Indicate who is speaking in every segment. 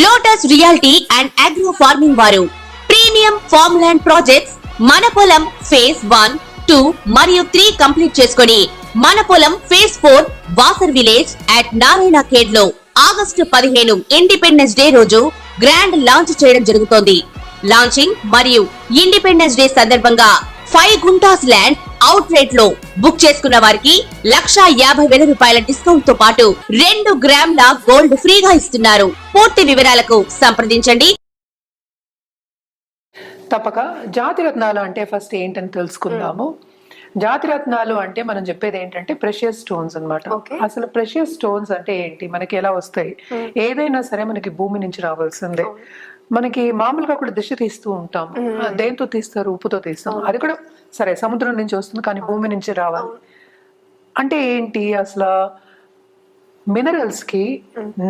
Speaker 1: Lotus reality and agro farming వారు premium farm land projects మన పొలం ఫేజ్ 1, 2 మరియు 3 కంప్లీట్ చేసుకొని మన పొలం phase 4 Wasar village at Narayana Khed లో ఆగస్టు 15 ఇండిపెండెన్స్ డే రోజు గ్రాండ్ లాంచ్ చేయడం జరుగుతోంది. లాంచింగ్ మరియు ఇండిపెండెన్స్ డే సందర్భంగా 5 గుంటాస్ ల్యాండ్ అవుట్ రేట్ లో బుక్ చేసుకున్న వారికి 1,50,000 రూపాయల డిస్కౌంట్ తో పాటు 2 గ్రాముల గోల్డ్ ఫ్రీగా ఇస్తున్నారు. పూర్తి వివరాలకు సంప్రదించండి.
Speaker 2: తప్పక జాతిరత్నాలు అంటే ఫస్ట్ ఏంటని తెలుసుకుందాము. జాతిరత్నాలు అంటే మనం చెప్పేది ఏంటంటే ప్రెషియస్ స్టోన్స్ అన్నమాట. అసలు ప్రెషియస్ స్టోన్స్ అంటే ఏంటి, మనకి ఎలా వస్తాయి? ఏదైనా సరే మనకి భూమి నుంచి రావాల్సిందే. మనకి మామూలుగా కూడా దిశ తీస్తూ ఉంటాం. దేంతో తీస్తారు? ఉప్పుతో తీస్తాం. అది కూడా సరే సముద్రం నుంచి వస్తుంది, కానీ భూమి నుంచి రావాలి. అంటే ఏంటి అసలు? మినరల్స్ కి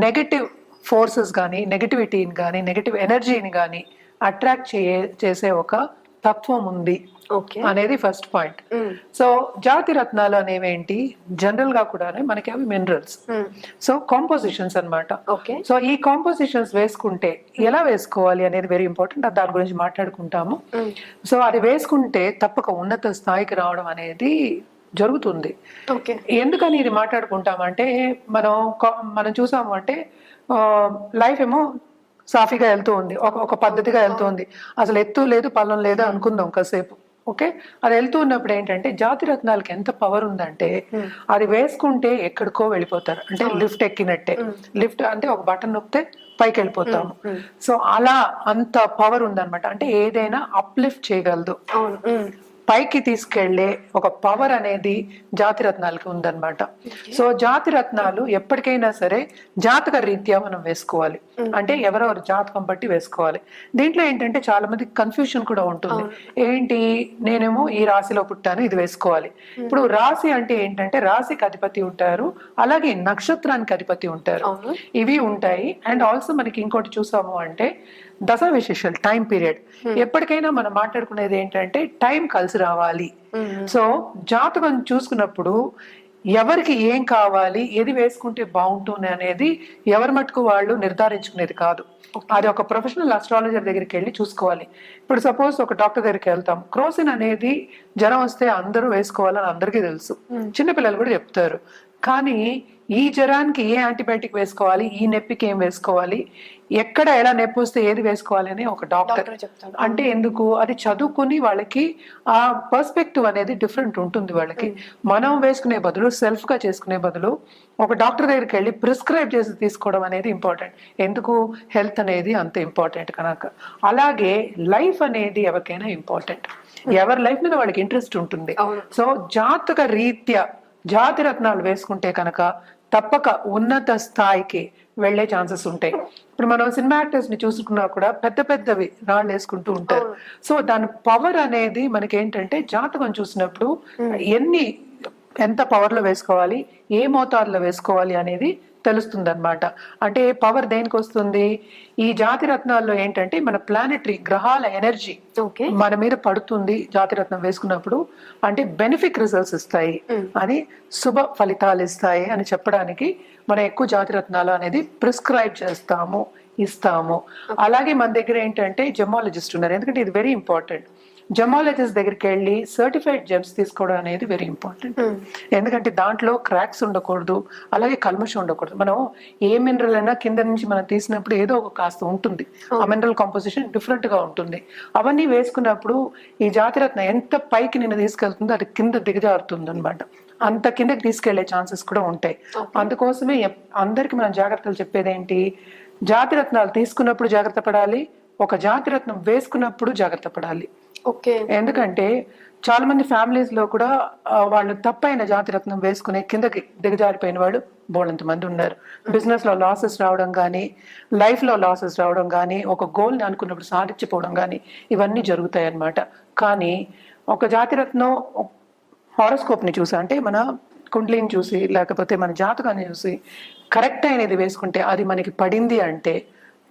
Speaker 2: నెగటివ్ ఫోర్సెస్ కానీ, నెగటివిటీని కానీ, నెగటివ్ ఎనర్జీని కానీ అట్రాక్ట్ చేసే ఒక తత్వం ఉంది అనేది ఫస్ట్ పాయింట్. సో జాతి రత్నాలు అనేవి ఏంటి, జనరల్ గా కూడా మనకి అవి మినరల్స్. సో కాంపోజిషన్స్ అన్నమాట. సో ఈ కాంపోజిషన్స్ వేసుకుంటే ఎలా వేసుకోవాలి అనేది వెరీ ఇంపార్టెంట్. దాని గురించి మాట్లాడుకుంటాము. సో అది వేసుకుంటే తప్పక ఉన్నత స్థాయికి రావడం అనేది జరుగుతుంది. ఎందుకని ఇది మాట్లాడుకుంటామంటే మనం చూసాము అంటే లైఫ్ ఏమో సాఫీగా వెళ్తూ ఉంది, ఒక పద్ధతిగా వెళ్తూ ఉంది. అసలు ఎత్తు లేదు పల్లం లేదు అనుకుందాం కాసేపు. ఓకే, అది వెళ్తూ ఉన్నప్పుడు ఏంటంటే జాతి రత్నాలకి ఎంత పవర్ ఉందంటే అది వేసుకుంటే ఎక్కడికో వెళ్ళిపోతారు. అంటే లిఫ్ట్ ఎక్కినట్టే. లిఫ్ట్ అంటే ఒక బటన్ నొక్కితే పైకి వెళ్ళిపోతాము. సో అలా అంత పవర్ ఉందన్నమాట. అంటే ఏదైనా అప్లిఫ్ట్ చేయగలదు, పైకి తీసుకెళ్లే ఒక పవర్ అనేది జాతి రత్నాలకి ఉందన్నమాట. సో జాతి రత్నాలు ఎప్పటికైనా సరే జాతక రీత్యా మనం వేసుకోవాలి. అంటే ఎవరెవరు జాతకం బట్టి వేసుకోవాలి. దీంట్లో ఏంటంటే చాలా మందికి కన్ఫ్యూషన్ కూడా ఉంటుంది. ఏంటి, నేనేమో ఈ రాశిలో పుట్టాను, ఇది వేసుకోవాలి. ఇప్పుడు రాశి అంటే ఏంటంటే రాశికి అధిపతి ఉంటారు, అలాగే నక్షత్రానికి అధిపతి ఉంటారు, ఇవి ఉంటాయి. అండ్ ఆల్సో మనకి ఇంకోటి చూసాము అంటే దశ విశేషాలు, టైం పీరియడ్. ఎప్పటికైనా మనం మాట్లాడుకునేది ఏంటంటే టైం కలిసి రావాలి. సో జాతకం చూసుకున్నప్పుడు ఎవరికి ఏం కావాలి, ఏది వేసుకుంటే బాగుంటుంది అనేది ఎవరి మటుకు వాళ్ళు నిర్ధారించుకునేది కాదు. అది ఒక ప్రొఫెషనల్ అస్ట్రాలజర్ దగ్గరికి వెళ్ళి చూసుకోవాలి. ఇప్పుడు సపోజ్ ఒక డాక్టర్ దగ్గరికి వెళ్తాం, క్రోసిన్ అనేది జ్వరం వస్తే అందరూ వేసుకోవాలని అందరికీ తెలుసు, చిన్నపిల్లలు కూడా చెప్తారు. కానీ ఈ జ్వరానికి ఏ యాంటీబయాటిక్ వేసుకోవాలి, ఈ నొప్పికి ఏం వేసుకోవాలి, ఎక్కడ ఎలా నొప్పి వస్తే ఏది వేసుకోవాలి అని ఒక డాక్టర్ చెప్తారు. అంటే ఎందుకు? అది చదువుకుని వాళ్ళకి ఆ పర్స్పెక్టివ్ అనేది డిఫరెంట్ ఉంటుంది వాళ్ళకి. మనం వేసుకునే బదులు, సెల్ఫ్ గా చేసుకునే బదులు ఒక డాక్టర్ దగ్గరికి వెళ్ళి ప్రిస్క్రైబ్ చేసి తీసుకోవడం అనేది ఇంపార్టెంట్. ఎందుకు? హెల్త్ అనేది అంత ఇంపార్టెంట్ కనుక. అలాగే లైఫ్ అనేది ఎవరికైనా ఇంపార్టెంట్. ఎవరి లైఫ్ మీద వాళ్ళకి ఇంట్రెస్ట్ ఉంటుంది. సో జాతక రీత్యా జాతి రత్నాలు వేసుకుంటే కనుక తప్పక ఉన్నత స్థాయికి వెళ్లే ఛాన్సెస్ ఉంటాయి. ఇప్పుడు మనం సినిమా యాక్టర్స్ ని చూసుకున్నా కూడా పెద్ద పెద్దవి రాళ్ళు వేసుకుంటూ ఉంటారు. సో దాని పవర్ అనేది మనకి ఏంటంటే జాతకం చూసినప్పుడు ఎంత పవర్ లో వేసుకోవాలి, ఏ మోతాదులో వేసుకోవాలి అనేది తెలుస్తుంది అనమాట. అంటే పవర్ దేనికి వస్తుంది? ఈ జాతి రత్నాల్లో ఏంటంటే మన ప్లానెటరీ గ్రహాల ఎనర్జీ మన మీద పడుతుంది జాతిరత్నం వేసుకున్నప్పుడు. అంటే బెనిఫిక్ రిజల్ట్స్ ఇస్తాయి, అని శుభ ఫలితాలు ఇస్తాయి అని చెప్పడానికి మనం ఎక్కువ జాతిరత్నాలు అనేది ప్రిస్క్రైబ్ చేస్తాము, ఇస్తాము. అలాగే మన దగ్గర ఏంటంటే జెమాలజిస్ట్ ఉన్నారు. ఎందుకంటే ఇది వెరీ ఇంపార్టెంట్. జెమాలజిస్ట్ దగ్గరికి వెళ్ళి సర్టిఫైడ్ జెమ్స్ తీసుకోవడం అనేది వెరీ ఇంపార్టెంట్. ఎందుకంటే దాంట్లో క్రాక్స్ ఉండకూడదు, అలాగే కల్మషం ఉండకూడదు. మనం ఏ మినరల్ అయినా కింద నుంచి మనం తీసినప్పుడు ఏదో ఒక కాస్త ఉంటుంది, ఆ మినరల్ కాంపోజిషన్ డిఫరెంట్ గా ఉంటుంది. అవన్నీ వేసుకున్నప్పుడు ఈ జాతిరత్నం ఎంత పైకి నిన్ను తీసుకెళ్తుందో అది కింద దిగజారుతుంది అనమాట. అంత కిందకి తీసుకెళ్లే ఛాన్సెస్ కూడా ఉంటాయి. అందుకోసమే అందరికి మనం జాగ్రత్తలు చెప్పేది ఏంటి, జాతిరత్నాలు తీసుకున్నప్పుడు జాగ్రత్త పడాలి, ఒక జాతిరత్నం వేసుకున్నప్పుడు జాగ్రత్త పడాలి. ఎందుకంటే చాలా మంది ఫ్యామిలీస్ లో కూడా వాళ్ళు తప్పైన జాతిరత్నం వేసుకునే కిందకి దిగజారిపోయిన వాళ్ళు బోళ్ళంత మంది ఉన్నారు. బిజినెస్ లో లాసెస్ రావడం కానీ, లైఫ్ లో లాసెస్ రావడం కానీ, ఒక గోల్ ని అనుకున్నప్పుడు సాధించిపోవడం కానీ, ఇవన్నీ జరుగుతాయి అన్నమాట. కానీ ఒక జాతిరత్నం హారోస్కోప్ ని చూసి, అంటే మన కుండ్లీని చూసి, లేకపోతే మన జాతకాన్ని చూసి కరెక్ట్ అయినది వేసుకుంటే అది మనకి పడింది అంటే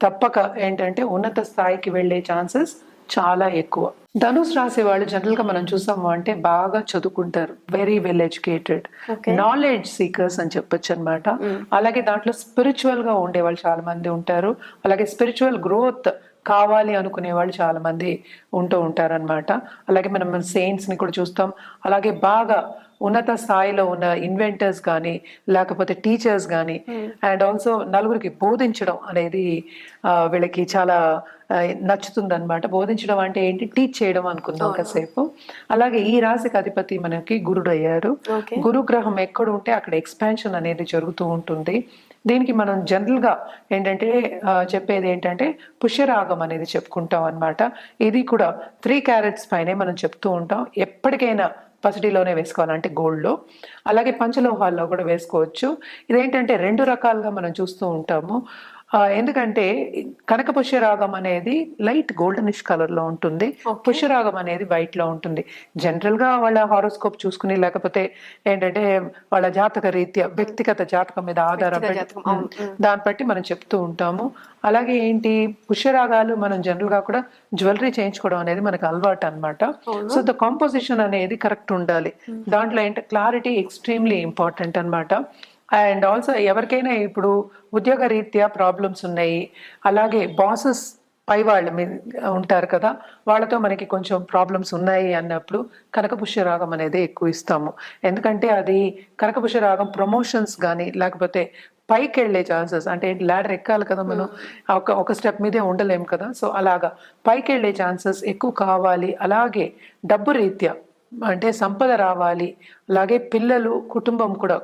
Speaker 2: తప్పక ఏంటంటే ఉన్నత స్థాయికి వెళ్లే ఛాన్సెస్ చాలా ఎక్కువ. ధనుసు రాశి వాళ్ళు జనరల్ గా మనం చూసాము అంటే బాగా చదువుకుంటారు, very well educated, knowledge seekers అని చెప్పొచ్చు అనమాట. అలాగే దాంట్లో స్పిరిచువల్ గా ఉండే వాళ్ళు చాలా మంది ఉంటారు. అలాగే స్పిరిచువల్ గ్రోత్ కావాలి అనుకునే వాళ్ళు చాలా మంది ఉంటూ ఉంటారనమాట. అలాగే మనం సెయింట్స్ ని కూడా చూస్తాం. అలాగే బాగా ఉన్నత స్థాయిలో ఉన్న ఇన్వెంటర్స్ కానీ లేకపోతే టీచర్స్ కానీ అండ్ ఆల్సో నలుగురికి బోధించడం అనేది వీళ్ళకి చాలా నచ్చుతుంది అనమాట. బోధించడం అంటే ఏంటి, టీచ్ చేయడం అనుకుందాం కాసేపు. అలాగే ఈ రాశికి అధిపతి మనకి గురుడు అయ్యారు. గురు గ్రహం ఎక్కడ ఉంటే అక్కడ ఎక్స్పాన్షన్ అనేది జరుగుతూ ఉంటుంది. దీనికి మనం జనరల్ గా ఏంటంటే చెప్పేది ఏంటంటే పుష్యరాగం అనేది చెప్పుకుంటాం అనమాట. ఇది కూడా 3 క్యారెట్స్ పైనే మనం చెప్తూ ఉంటాం. ఎప్పటికైనా పసిడిలోనే వేసుకోవాలి, అంటే గోల్డ్లో. అలాగే పంచలోహాల్లో కూడా వేసుకోవచ్చు. ఇదేంటంటే 2 రకాలుగా మనం చూస్తూ ఉంటాము. ఎందుకంటే కనక పుష్యరాగం అనేది లైట్ గోల్డెనిష్ కలర్ లో ఉంటుంది, పుష్యరాగం అనేది వైట్ లో ఉంటుంది. జనరల్ గా వాళ్ళ హారోస్కోప్ చూసుకుని లేకపోతే ఏంటంటే వాళ్ళ జాతక రీత్యా వ్యక్తిగత జాతకం మీద ఆధారం దాన్ని బట్టి మనం చెప్తూ ఉంటాము. అలాగే ఏంటి, పుష్యరాగాలు మనం జనరల్ గా కూడా జ్యువెలరీ చేయించుకోవడం అనేది మనకు అలవాటు అనమాట. సో ద కాంపోజిషన్ అనేది కరెక్ట్ ఉండాలి. దాంట్లో ఏంటంటే క్లారిటీ ఎక్స్ట్రీమ్లీ ఇంపార్టెంట్ అనమాట. అండ్ ఆల్సో ఎవరికైనా ఇప్పుడు ఉద్యోగ రీత్యా ప్రాబ్లమ్స్ ఉన్నాయి, అలాగే బాసెస్ పై వాళ్ళ మీద ఉంటారు కదా, వాళ్ళతో మనకి కొంచెం ప్రాబ్లమ్స్ ఉన్నాయి అన్నప్పుడు కనకపుష్యరాగం అనేది ఎక్కువ ఇస్తాము. ఎందుకంటే అది కనకపుష్యరాగం ప్రమోషన్స్ కానీ లేకపోతే పైకి వెళ్ళే ఛాన్సెస్, అంటే ల్యాడర్ ఎక్కాలి కదా మనం, ఒక స్టెప్ మీదే ఉండలేము కదా. సో అలాగా పైకి వెళ్ళే ఛాన్సెస్ ఎక్కువ కావాలి. అలాగే డబ్బు రీత్యా అంటే సంపద రావాలి, అలాగే పిల్లలు కుటుంబం కూడా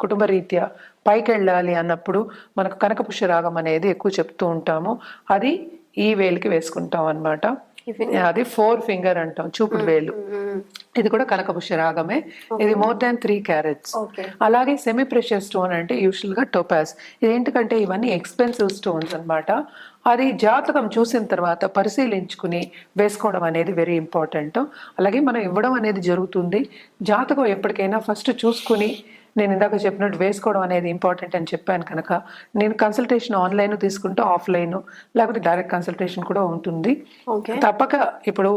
Speaker 2: కుటుంబ రీత్యా పైకి వెళ్ళాలి అన్నప్పుడు మనకు కనకపుష్యరాగం అనేది ఎక్కువ చెప్తూ ఉంటాము. అది ఈ వేలుకి వేసుకుంటాం అన్నమాట. అది 4 ఫింగర్ అంటాం, చూపుడు వేలు. ఇది కూడా కనకపుష్యరాగమే. ఇది మోర్ దాన్ 3 క్యారెట్స్. అలాగే సెమీ ప్రెషియస్ స్టోన్ అంటే యూజువల్ గా టోపాస్. ఇదేంటంటే ఇవన్నీ ఎక్స్పెన్సివ్ స్టోన్స్ అన్నమాట. అది జాతకం చూసిన తర్వాత పరిశీలించుకుని వేసుకోవడం అనేది వెరీ ఇంపార్టెంట్. అలాగే మనం ఇవ్వడం అనేది జరుగుతుంది. జాతకం ఎప్పటికైనా ఫస్ట్ చూసుకుని, నేను ఇందాక చెప్పినట్టు వేసుకోవడం అనేది ఇంపార్టెంట్ అని చెప్పాను కనుక నేను కన్సల్టేషన్ ఆన్లైన్ తీసుకుంటూ ఆఫ్లైన్ లేకపోతే డైరెక్ట్ కన్సల్టేషన్ కూడా ఉంటుంది. తప్పక ఇప్పుడు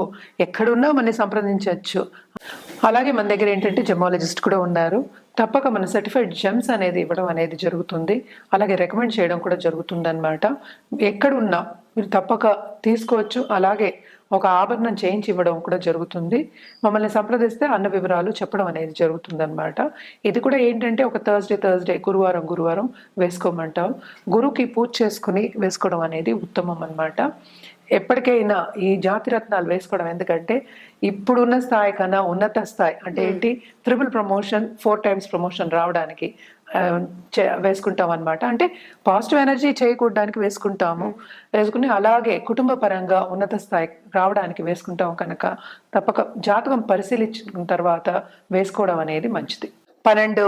Speaker 2: ఎక్కడున్నా మనని సంప్రదించవచ్చు. అలాగే మన దగ్గర ఏంటంటే జెమాలజిస్ట్ కూడా ఉన్నారు. తప్పక మన సర్టిఫైడ్ జెమ్స్ అనేది ఇవ్వడం అనేది జరుగుతుంది. అలాగే రికమెండ్ చేయడం కూడా జరుగుతుంది అనమాట. ఎక్కడున్నా మీరు తప్పక తీసుకోవచ్చు. అలాగే ఒక ఆభరణం చేయించి ఇవ్వడం కూడా జరుగుతుంది. మమ్మల్ని సంప్రదిస్తే అన్న వివరాలు చెప్పడం అనేది జరుగుతుంది అనమాట. ఇది కూడా ఏంటంటే ఒక థర్స్డే గురువారం వేసుకోమంటాం. గురువుకి పూజ చేసుకుని వేసుకోవడం అనేది ఉత్తమం అనమాట. ఎప్పటికైనా ఈ జాతిరత్నాలు వేసుకోవడం, ఎందుకంటే ఇప్పుడున్న స్థాయి కన్నా ఉన్నత స్థాయి అంటే ఏంటి, 3 ప్రమోషన్ 4 టైమ్స్ ప్రమోషన్ రావడానికి వేసుకుంటాం అనమాట. అంటే పాజిటివ్ ఎనర్జీ చేయకూడడానికి వేసుకుని అలాగే కుటుంబ పరంగా ఉన్నత స్థాయి రావడానికి వేసుకుంటాం కనుక తప్పక జాతకం పరిశీలించిన తర్వాత వేసుకోవడం అనేది మంచిది. 12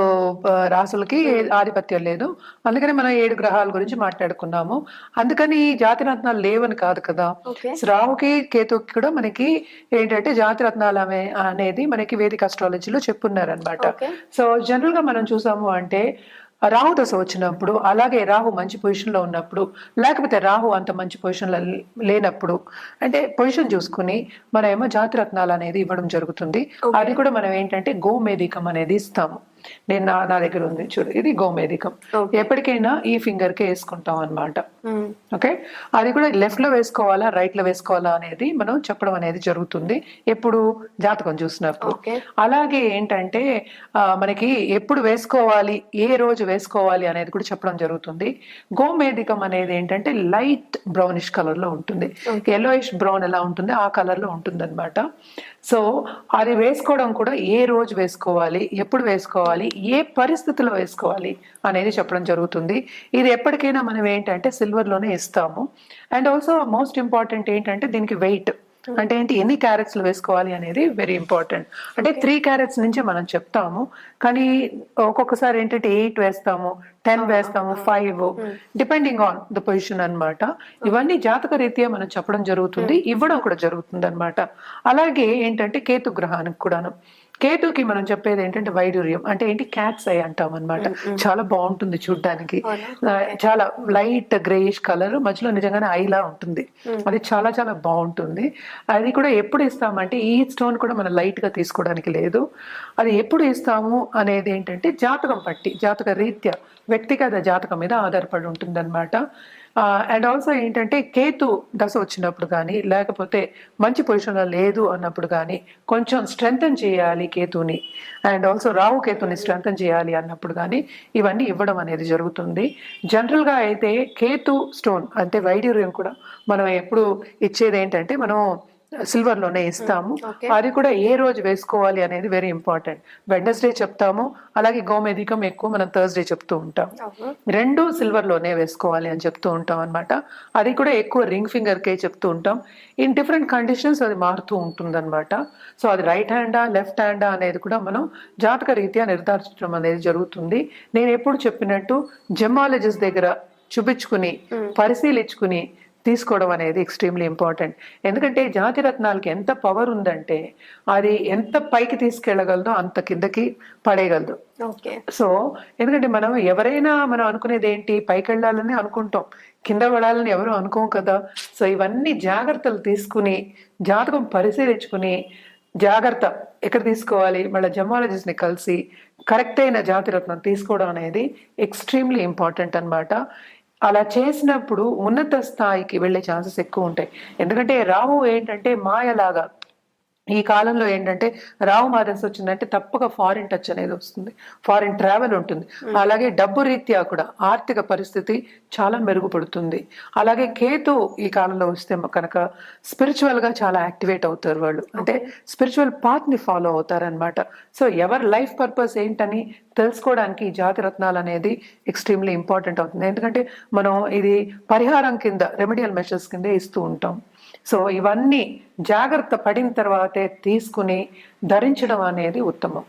Speaker 2: రాసులకి ఆధిపత్యం లేదు, అందుకని మనం 7 గ్రహాల గురించి మాట్లాడుకున్నాము. అందుకని జాతిరత్నాలు లేవని కాదు కదా. రాహుకి కేతుకి కూడా మనకి ఏంటంటే జాతిరత్నాలు అనేది మనకి వేదిక అస్ట్రాలజీలో చెప్పున్నారు అనమాట. సో జనరల్ గా మనం చూసాము అంటే రాహు దశ వచ్చినప్పుడు, అలాగే రాహు మంచి పొజిషన్ లో ఉన్నప్పుడు, లేకపోతే రాహు అంత మంచి పొజిషన్ లో లేనప్పుడు, అంటే పొజిషన్ చూసుకుని మనం ఏమో జాతిరత్నాలు అనేది ఇవ్వడం జరుగుతుంది. అది కూడా మనం ఏంటంటే గోమేధికం అనేది ఇస్తాము. నేను నా దగ్గర ఉంది చూడు, ఇది గోమేధికం. ఎప్పటికైనా ఈ ఫింగర్ కి వేసుకుంటాం అనమాట. ఓకే, అది కూడా లెఫ్ట్ లో వేసుకోవాలా రైట్ లో వేసుకోవాలా అనేది మనం చెప్పడం అనేది జరుగుతుంది ఎప్పుడు జాతకం చూసినప్పుడు. అలాగే ఏంటంటే మనకి ఎప్పుడు వేసుకోవాలి, ఏ రోజు వేసుకోవాలి అనేది కూడా చెప్పడం జరుగుతుంది. గోమేధికం అనేది ఏంటంటే లైట్ బ్రౌనిష్ కలర్ లో ఉంటుంది, ఎల్లోయిష్ బ్రౌన్ ఎలా ఉంటుంది ఆ కలర్ లో ఉంటుంది అనమాట. సో అది వేసుకోవడం కూడా ఏ రోజు వేసుకోవాలి, ఎప్పుడు వేసుకోవాలి, ఏ పరిస్థితిలో వేసుకోవాలి అనేది చెప్పడం జరుగుతుంది. ఇది ఎప్పటికైనా మనం ఏంటంటే సిల్వర్ లోనే ఇస్తాము. అండ్ ఆల్సో మోస్ట్ ఇంపార్టెంట్ ఏంటంటే దీనికి వెయిట్, అంటే ఏంటి ఎన్ని క్యారెట్స్ వేసుకోవాలి అనేది వెరీ ఇంపార్టెంట్. అంటే 3 క్యారెట్స్ నుంచి మనం చెప్తాము, కానీ ఒక్కొక్కసారి ఏంటంటే 8 వేస్తాము, 10 వేస్తాము, 5 డిపెండింగ్ ఆన్ ద పొజిషన్ అనమాట. ఇవన్నీ జాతక రీత్యా మనం చెప్పడం జరుగుతుంది, ఇవ్వడం కూడా జరుగుతుంది అనమాట. అలాగే ఏంటంటే కేతు గ్రహానికి కూడాను కేతుకి మనం చెప్పేది ఏంటంటే వైడూర్యం అంటే ఏంటి, క్యాట్స్ ఐ అంటాం అనమాట. చాలా బాగుంటుంది చూడ్డానికి. చాలా లైట్ గ్రేయిష్ కలర్, మధ్యలో నిజంగానే ఐలా ఉంటుంది. అది చాలా చాలా బాగుంటుంది. అది కూడా ఎప్పుడు ఇస్తామంటే, ఈ స్టోన్ కూడా మనం లైట్ గా తీసుకోవడానికి లేదు. అది ఎప్పుడు ఇస్తాము అనేది ఏంటంటే జాతకం పట్టి, జాతక రీత్యా, వ్యక్తిగత జాతకం మీద ఆధారపడి ఉంటుంది అనమాట. అండ్ ఆల్సో ఏంటంటే కేతు దశ వచ్చినప్పుడు కానీ, లేకపోతే మంచి పొజిషన్లో లేదు అన్నప్పుడు కానీ, కొంచెం స్ట్రెంగ్తన్ చేయాలి కేతుని, అండ్ ఆల్సో రాహు కేతుని స్ట్రెంగ్తన్ చేయాలి అన్నప్పుడు కానీ ఇవన్నీ ఇవ్వడం అనేది జరుగుతుంది. జనరల్గా అయితే కేతు స్టోన్ అంటే వైడ్యూర్యం కూడా మనం ఎప్పుడు ఇచ్చేది ఏంటంటే, మనం సిల్వర్ లోనే ఇస్తాము. అది కూడా ఏ రోజు వేసుకోవాలి అనేది వెరీ ఇంపార్టెంట్. వెడ్నెస్డే చెప్తాము, అలాగే గోమేధికం ఎక్కువ మనం థర్స్డే చెప్తూ ఉంటాం. రెండు సిల్వర్ లోనే వేసుకోవాలి అని చెప్తూ ఉంటాం అనమాట. అది కూడా ఎక్కువ రింగ్ ఫింగర్ కే చెప్తూ ఉంటాం. ఇన్ డిఫరెంట్ కండిషన్స్ అది మారుతూ ఉంటుంది అనమాట. సో అది రైట్ హ్యాండా లెఫ్ట్ హ్యాండా అనేది కూడా మనం జాతక రీత్యా నిర్ధారించడం అనేది జరుగుతుంది. నేను ఎప్పుడు చెప్పినట్టు జెమాలజిస్ట్ దగ్గర చూపించుకుని పరిశీలించుకుని తీసుకోవడం అనేది ఎక్స్ట్రీమ్లీ ఇంపార్టెంట్. ఎందుకంటే జాతి రత్నాలకి ఎంత పవర్ ఉందంటే, అది ఎంత పైకి తీసుకెళ్ళగలదో అంత కిందకి పడేయగలదు. సో ఎందుకంటే మనం ఎవరైనా మనం అనుకునేది ఏంటి, పైకి వెళ్ళాలని అనుకుంటాం, కింద పడాలని ఎవరు అనుకోం కదా. సో ఇవన్నీ జాగ్రత్తలు తీసుకుని, జాతకం పరిశీలించుకుని, జాగ్రత్త ఎక్కడ తీసుకోవాలి, మళ్ళీ జమాలజిస్ట్ని కలిసి కరెక్ట్ అయిన జాతిరత్నం తీసుకోవడం అనేది ఎక్స్ట్రీమ్లీ ఇంపార్టెంట్ అనమాట. అలా చేసినప్పుడు ఉన్నత స్థాయికి వెళ్ళే ఛాన్సెస్ ఎక్కువ ఉంటాయి. ఎందుకంటే రాహు ఏంటంటే మాయలాగా, ఈ కాలంలో ఏంటంటే రాహు మాదర్స్ వచ్చిందంటే తప్పక ఫారిన్ టచ్ అనేది వస్తుంది, ఫారిన్ ట్రావెల్ ఉంటుంది. అలాగే డబ్బు రీత్యా కూడా ఆర్థిక పరిస్థితి చాలా మెరుగుపడుతుంది. అలాగే కేతు ఈ కాలంలో వస్తే కనుక స్పిరిచువల్ గా చాలా యాక్టివేట్ అవుతారు వాళ్ళు, అంటే స్పిరిచువల్ పాత్ ని ఫాలో అవుతారనమాట. సో ఎవరి లైఫ్ పర్పస్ ఏంటని తెలుసుకోవడానికి ఈ జాతి రత్నాలు అనేది ఎక్స్ట్రీమ్లీ ఇంపార్టెంట్ అవుతుంది. ఎందుకంటే మనం ఇది పరిహారం కింద, రెమెడియల్ మెషర్స్ కింద ఇస్తూ ఉంటాం. సో ఇవన్నీ జాగ్రత్త పడిన తర్వాతే తీసుకుని ధరించడం అనేది ఉత్తమం.